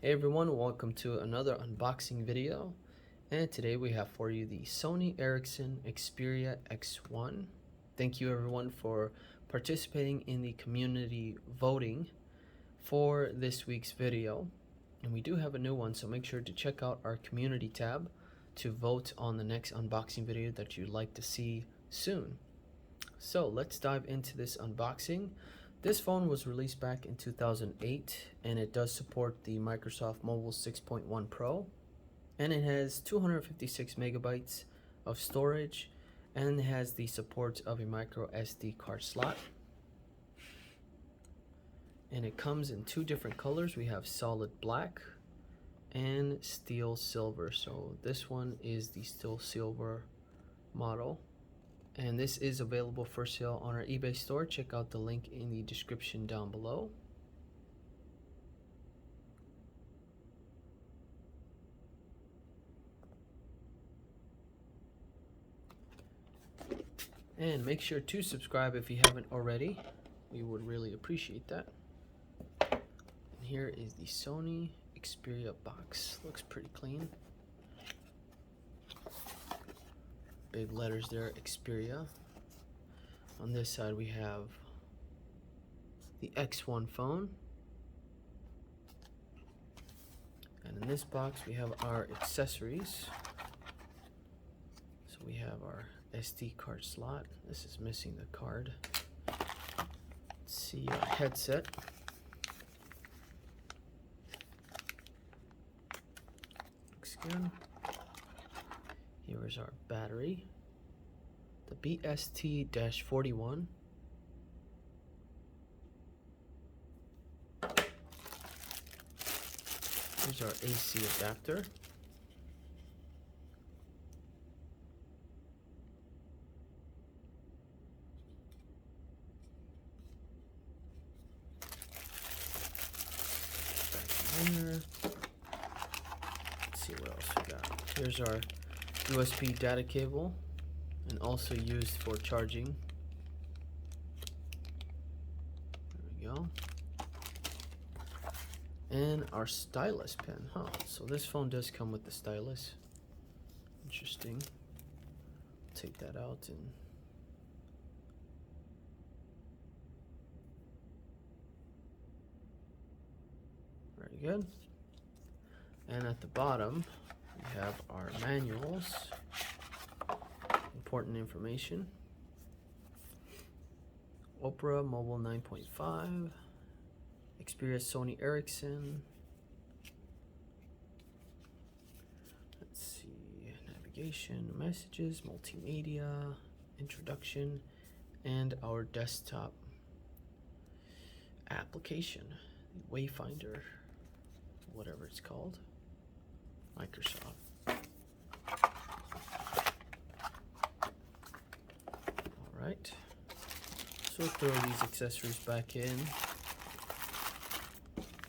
Hey everyone, welcome to another unboxing video, and today we have for you the Sony Ericsson Xperia X1. Thank you everyone for participating in the community voting for this week's video, and we do have a new one, so make sure to check out our community tab to vote on the next unboxing video that you'd like to see soon. So let's dive into this unboxing. This phone was released back in 2008 and it does support the Microsoft Mobile 6.1 Pro, and it has 256 megabytes of storage and has the support of a micro SD card slot. And it comes in two different colors. We have solid black and steel silver. So this one is the steel silver model. And this is available for sale on our eBay store. Check out the link in the description down below. And make sure to subscribe if you haven't already. We would really appreciate that. And here is the Sony Xperia box. Looks pretty clean. Big letters there, Xperia. On this side we have the X1 phone. And in this box we have our accessories. So we have our SD card slot. This is missing the card. Let's see, our headset. Looks good. Here is our battery, the BST-41. Here's our AC adapter. Back in there. Let's see what else we got. Here's our USB data cable, and also used for charging. There we go. And our stylus pen, so this phone does come with the stylus. Interesting. Take that out and very good. And at the bottom we have our manuals, important information. Opera Mobile 9.5, Xperia Sony Ericsson. Let's see, navigation, messages, multimedia, introduction, and our desktop application, the Wayfinder, whatever it's called. Microsoft. Alright, so throw these accessories back in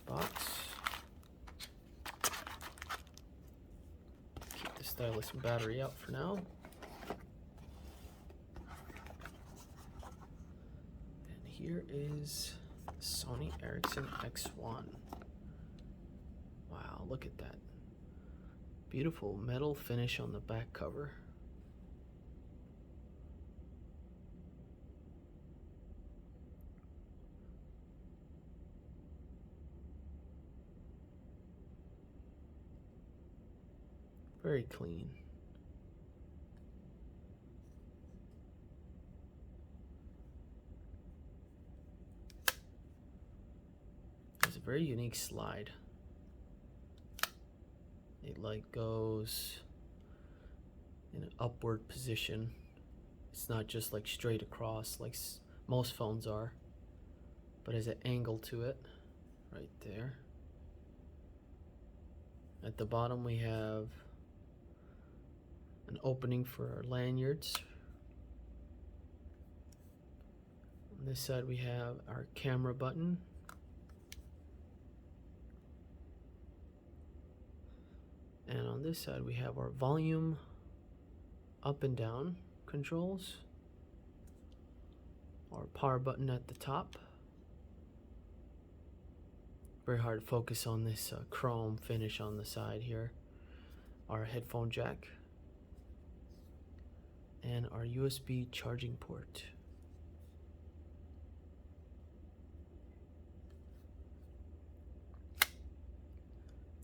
box. Keep the stylus and battery out for now. And here is Sony Ericsson X1. Wow, look at that. Beautiful metal finish on the back cover. Very clean. It's a very unique slide. It like goes in an upward position. It's not just like straight across like most phones are, but there's an angle to it right there. At the bottom we have an opening for our lanyards. On this side we have our camera button. And on this side we have our volume up and down controls, our power button at the top, Very hard to focus on this chrome finish on the side here. Our headphone jack and our USB charging port.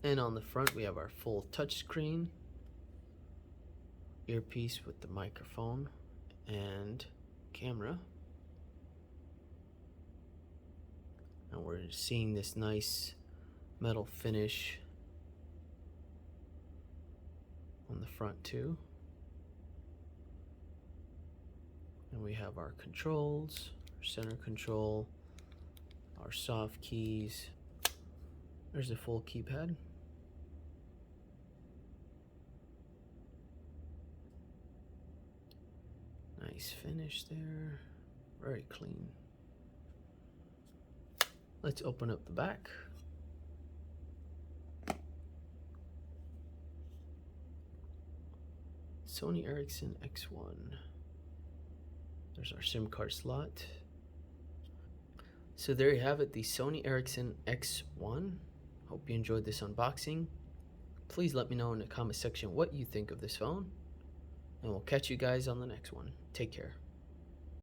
And on the front we have our full touchscreen, earpiece with the microphone and camera. And we're seeing this nice metal finish on the front too. And we have our controls, our center control, our soft keys. There's a full keypad. Nice finish there, very clean. Let's open up the back. Sony Ericsson X1. There's our SIM card slot. So there you have it, the Sony Ericsson X1. Hope you enjoyed this unboxing. Please let me know in the comment section what you think of this phone. And we'll catch you guys on the next one. Take care.